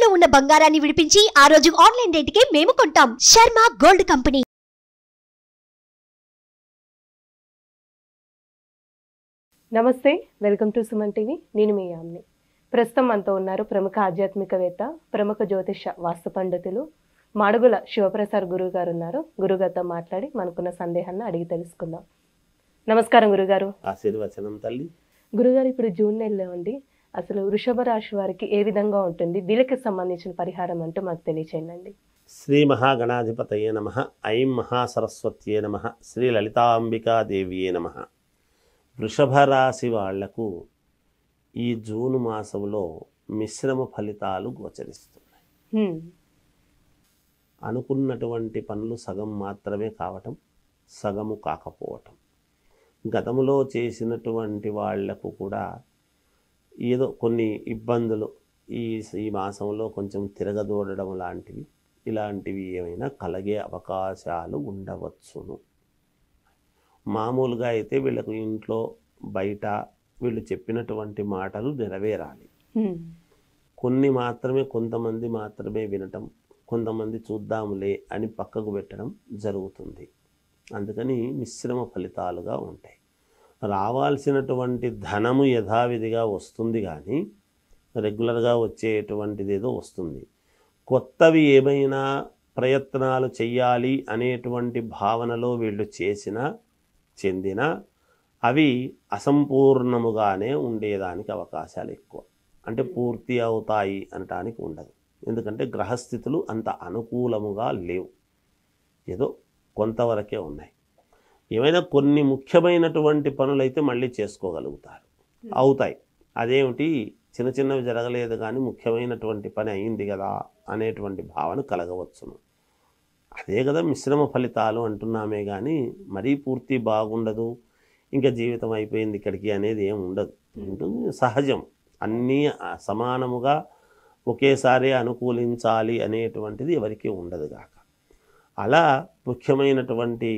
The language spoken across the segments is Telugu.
తాకట్టులో ఉన్న బంగారాన్ని విడిపించి ఆ రోజు ఆన్లైన్ రేటుకే మేము కొంటాం. Sharma gold company. నమస్తే, వెల్కమ్ టు సుమన్ టీవీ. నేను మీ యామ్ని. ప్రస్తుతం మనతో ఉన్నారు ప్రముఖ ఆధ్యాత్మికవేత్త, ప్రముఖ జ్యోతిష వాస్తు పండితులు మాడుగుల శివప్రసాద్ గురువు గారు ఉన్నారు. గురుగారితో మాట్లాడి మనకున్న సందేహాన్ని అడిగి తెలుసుకుందాం. నమస్కారం గురుగారు. ఆశీర్వచనం తల్లి. గురుగారు, ఇప్పుడు జూన్ నెలలో ఉంది. అసలు వృషభ రాశి వారికి ఏ విధంగా ఉంటుంది, వీళ్ళకి సంబంధించిన పరిహారం అంటూ మాకు తెలియచేయండి. శ్రీ మహాగణాధిపతయే నమః. ఐం మహాసరస్వత్యే నమః. శ్రీ లలితాంబికాదేవియే నమః. వృషభ రాశి వాళ్లకు ఈ జూన్ మాసంలో మిశ్రమ ఫలితాలు గోచరిస్తున్నాయి. అనుకున్నటువంటి పనులు సగం మాత్రమే కావటం, సగము కాకపోవటం. గతంలో చేసినటువంటి వాళ్లకు కూడా ఏదో కొన్ని ఇబ్బందులు ఈ మాసంలో కొంచెం తిరగదోడడం లాంటివి, ఇలాంటివి ఏమైనా కలిగే అవకాశాలు ఉండవచ్చును. మామూలుగా అయితే వీళ్ళకు ఇంట్లో బయట వీళ్ళు చెప్పినటువంటి మాటలు నెరవేరాలి. కొన్ని మాత్రమే, కొంతమంది మాత్రమే వినటం, కొంతమంది చూద్దాములే అని పక్కకు పెట్టడం జరుగుతుంది. అందుకని మిశ్రమ ఫలితాలుగా ఉంటాయి. రావాల్సినటువంటి ధనము యథావిధిగా వస్తుంది, కానీ రెగ్యులర్గా వచ్చేటువంటిది ఏదో వస్తుంది. కొత్తవి ఏమైనా ప్రయత్నాలు చెయ్యాలి అనేటువంటి భావనలో వీళ్ళు చెందినా అవి అసంపూర్ణముగానే ఉండేదానికి అవకాశాలు ఎక్కువ. అంటే పూర్తి అవుతాయి అనటానికి ఉండదు. ఎందుకంటే గ్రహస్థితులు అంత అనుకూలముగా లేవు, ఏదో కొంతవరకే ఉన్నాయి. ఏమైనా కొన్ని ముఖ్యమైనటువంటి పనులైతే మళ్ళీ చేసుకోగలుగుతారు, అవుతాయి. అదేమిటి, చిన్న చిన్నవి జరగలేదు కానీ ముఖ్యమైనటువంటి పని అయింది కదా అనేటువంటి భావన కలగవచ్చును. అదే కదా మిశ్రమ ఫలితాలు అంటున్నామే, కానీ మరీ పూర్తి బాగుండదు, ఇంకా జీవితం అయిపోయింది ఇక్కడికి అనేది ఏం ఉండదు. ఉంటుంది, సహజం. అన్నీ సమానముగా ఒకేసారి అనుకూలించాలి అనేటువంటిది ఎవరికీ ఉండదు గాక. అలా ముఖ్యమైనటువంటి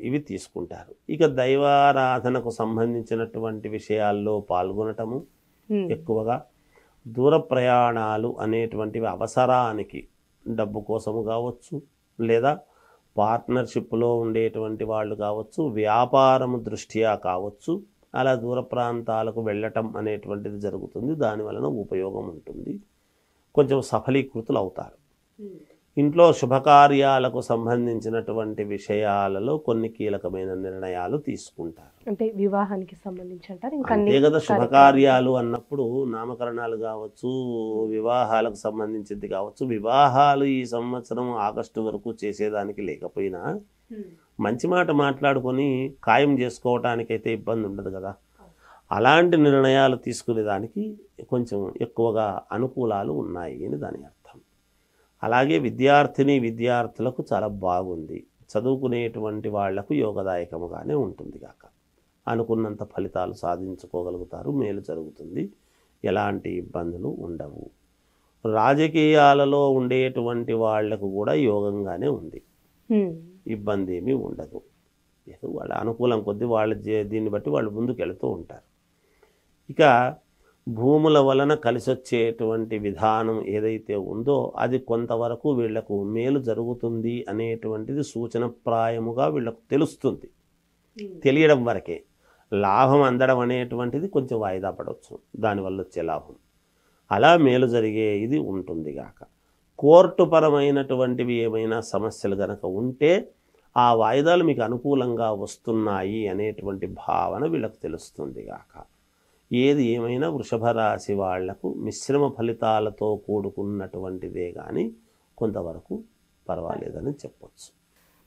ఇవి తీసుకుంటారు. ఇక దైవారాధనకు సంబంధించినటువంటి విషయాల్లో పాల్గొనటము ఎక్కువగా, దూర ప్రయాణాలు అనేటువంటివి అవసరానికి డబ్బు కోసము కావచ్చు, లేదా పార్ట్నర్షిప్లో ఉండేటువంటి వాళ్ళు కావచ్చు, వ్యాపారము దృష్ట్యా కావచ్చు, అలా దూర ప్రాంతాలకు వెళ్ళటం అనేటువంటిది జరుగుతుంది. దానివలన ఉపయోగం ఉంటుంది, కొంచెం సఫలీకృతులు అవుతారు. ఇంట్లో శుభకార్యాలకు సంబంధించినటువంటి విషయాలలో కొన్ని కీలకమైన నిర్ణయాలు తీసుకుంటారు. అంటే వివాహానికి సంబంధించి అంటారు. అంతే కదా, శుభకార్యాలు అన్నప్పుడు నామకరణాలు కావచ్చు, వివాహాలకు సంబంధించింది కావచ్చు. వివాహాలు ఈ సంవత్సరం ఆగస్టు వరకు చేసేదానికి లేకపోయినా మంచి మాట మాట్లాడుకొని ఖాయం చేసుకోవటానికైతే ఇబ్బంది ఉండదు కదా. అలాంటి నిర్ణయాలు తీసుకునేదానికి కొంచెం ఎక్కువగా అనుకూలాలు ఉన్నాయి అని దాని అర్థం. అలాగే విద్యార్థులకు చాలా బాగుంది. చదువుకునేటువంటి వాళ్లకు యోగదాయకముగానే ఉంటుంది కాక, అనుకున్నంత ఫలితాలు సాధించుకోగలుగుతారు, మేలు జరుగుతుంది, ఎలాంటి ఇబ్బందులు ఉండవు. రాజకీయాలలో ఉండేటువంటి వాళ్లకు కూడా యోగంగానే ఉంది, ఇబ్బంది ఏమీ ఉండదు. వాళ్ళ అనుకూలం కొద్దీ దీన్ని బట్టి వాళ్ళు ముందుకు వెళుతూ ఉంటారు. ఇక భూముల వలన కలిసొచ్చేటువంటి విధానం ఏదైతే ఉందో అది కొంతవరకు వీళ్లకు మేలు జరుగుతుంది అనేటువంటిది సూచనప్రాయముగా వీళ్లకు తెలుస్తుంది. తెలియడం వరకే. లాభం అందడం అనేటువంటిది కొంచెం వాయిదా పడవచ్చు, దానివల్ల వచ్చే లాభం. అలా మేలు జరిగే ఇది ఉంటుంది గాక. కోర్టు పరమైనటువంటివి ఏమైనా సమస్యలు గనక ఉంటే ఆ వాయిదాలు మీకు అనుకూలంగా వస్తున్నాయి అనేటువంటి భావన వీళ్ళకు తెలుస్తుంది గాక. ఏది ఏమైనా వృషభ రాశి వాళ్లకు మిశ్రమ ఫలితాలతో కూడుకున్నటువంటిదే కానీ కొంతవరకు పర్వాలేదని చెప్పొచ్చు.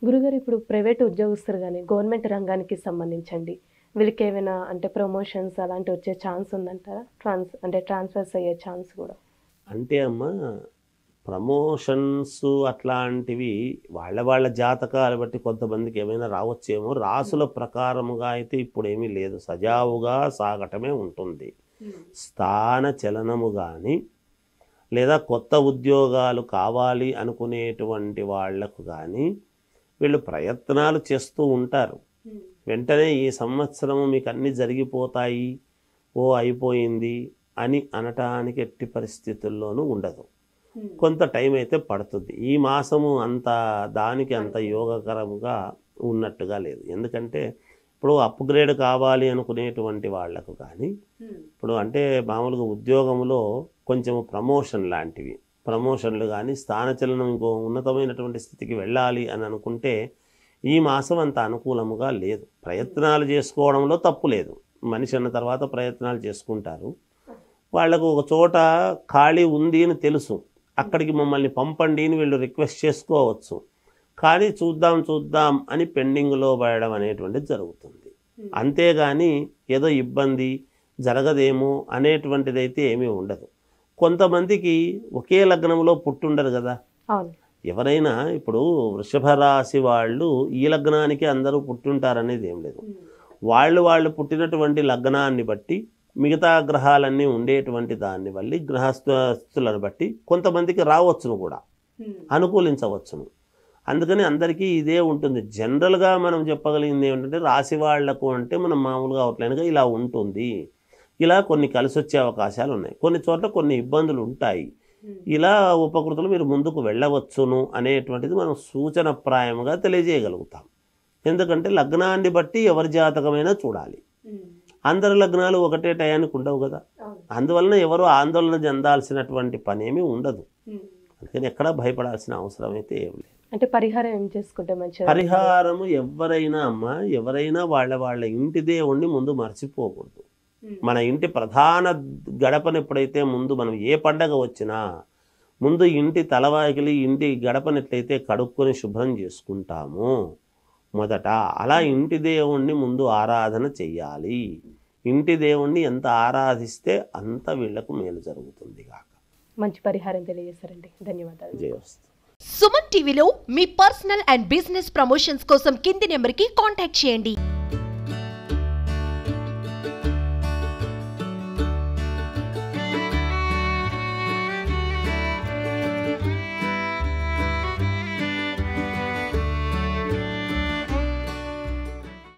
గురుగారు, ఇప్పుడు ప్రైవేట్ ఉద్యోగస్తులు కానీ గవర్నమెంట్ రంగానికి సంబంధించండి, వీళ్ళకి ఏమైనా అంటే ప్రమోషన్స్ అలాంటి వచ్చే ఛాన్స్ ఉందంటారా? ట్రాన్స్ఫర్స్ అయ్యే ఛాన్స్ కూడా అంటే అమ్మా, ప్రమోషన్స్ అట్లాంటివి వాళ్ళ జాతకాలు బట్టి కొంతమందికి ఏమైనా రావచ్చేమో. రాసుల ప్రకారముగా అయితే ఇప్పుడు ఏమీ లేదు, సజావుగా సాగటమే ఉంటుంది. స్థాన చలనము కానీ లేదా కొత్త ఉద్యోగాలు కావాలి అనుకునేటువంటి వాళ్లకు కానీ వీళ్ళు ప్రయత్నాలు చేస్తూ ఉంటారు. వెంటనే ఈ సంవత్సరం మీకు అన్నీ జరిగిపోతాయి, అయిపోయింది అని అనటానికి ఎట్టి పరిస్థితుల్లోనూ ఉండదు. కొంత టైం అయితే పడుతుంది. ఈ మాసము అంత దానికి అంత యోగకరంగా ఉన్నట్టుగా లేదు. ఎందుకంటే ఇప్పుడు అప్గ్రేడ్ కావాలి అనుకునేటువంటి వాళ్లకు కానీ, ఇప్పుడు అంటే మామూలుగా ఉద్యోగంలో కొంచెం ప్రమోషన్లు కానీ స్థానచలనం ఇంకో ఉన్నతమైనటువంటి స్థితికి వెళ్ళాలి అని అనుకుంటే ఈ మాసం అంత అనుకూలముగా లేదు. ప్రయత్నాలు చేసుకోవడంలో తప్పు లేదు, మనిషి అన్న తర్వాత ప్రయత్నాలు చేసుకుంటారు. వాళ్లకు ఒక చోట ఖాళీ ఉంది అని తెలుసు, అక్కడికి మమ్మల్ని పంపండి అని వీళ్ళు రిక్వెస్ట్ చేసుకోవచ్చు. కానీ చూద్దాం అని పెండింగ్లో పడడం అనేటువంటిది జరుగుతుంది. అంతేగాని ఏదో ఇబ్బంది జరగదేమో అనేటువంటిది అయితే ఏమీ ఉండదు. కొంతమందికి ఒకే లగ్నంలో పుట్టుండరు కదా. ఎవరైనా ఇప్పుడు వృషభ రాశి వాళ్ళు ఈ లగ్నానికి అందరూ పుట్టుంటారనేది ఏం లేదు. వాళ్ళు పుట్టినటువంటి లగ్నాన్ని బట్టి మిగతా గ్రహాలన్నీ ఉండేటువంటి దాన్ని వల్ల గ్రహస్థులను బట్టి కొంతమందికి రావచ్చును కూడా, అనుకూలించవచ్చును. అందుకని అందరికీ ఇదే ఉంటుంది. జనరల్గా మనం చెప్పగలిగింది ఏమిటంటే రాశి వాళ్లకు అంటే మనం మామూలుగా అవుట్లైన్గా ఇలా ఉంటుంది, ఇలా కొన్ని కలిసి వచ్చే అవకాశాలు ఉన్నాయి, కొన్ని చోట్ల కొన్ని ఇబ్బందులు ఉంటాయి, ఇలా ఉపకృతులు మీరు ముందుకు వెళ్ళవచ్చును అనేటువంటిది మనం సూచనప్రాయంగా తెలియజేయగలుగుతాం. ఎందుకంటే లగ్నాన్ని బట్టి ఎవరి జాతకమైనా చూడాలి. అందరి లగ్నాలు ఒకటే టయానికి ఉండవు కదా. అందువలన ఎవరు ఆందోళన చెందాల్సినటువంటి పనేమీ ఉండదు. అందుకని ఎక్కడా భయపడాల్సిన అవసరం అయితే ఏం లేదు. అంటే పరిహారం ఏం చేసుకుంటే మంచిది? పరిహారము ఎవరైనా వాళ్ళ ఇంటి దేవుణ్ణి ముందు మర్చిపోకూడదు. మన ఇంటి ప్రధాన గడపను ఎప్పుడైతే ముందు మనం ఏ పండగ వచ్చినా ముందు ఇంటి తలవాకిలి ఇంటి గడపను ఎట్లయితే కడుక్కొని శుభ్రం చేసుకుంటామో మొదట, అలా ఇంటి దేవుణ్ణి ముందు ఆరాధన చెయ్యాలి. ఇంటి దేవుణ్ణి ఎంత ఆరాధిస్తే అంత వీళ్లకు మేలు జరుగుతుంది కాక. మంచి పరిహారం తెలియజేశారండి, ధన్యవాదాలు. జయవస్తు. సుమన్ టీవీలో మీ పర్సనల్ అండ్ బిజినెస్ ప్రమోషన్స్ కోసం కింది నెంబర్కి కాంటాక్ట్ చేయండి.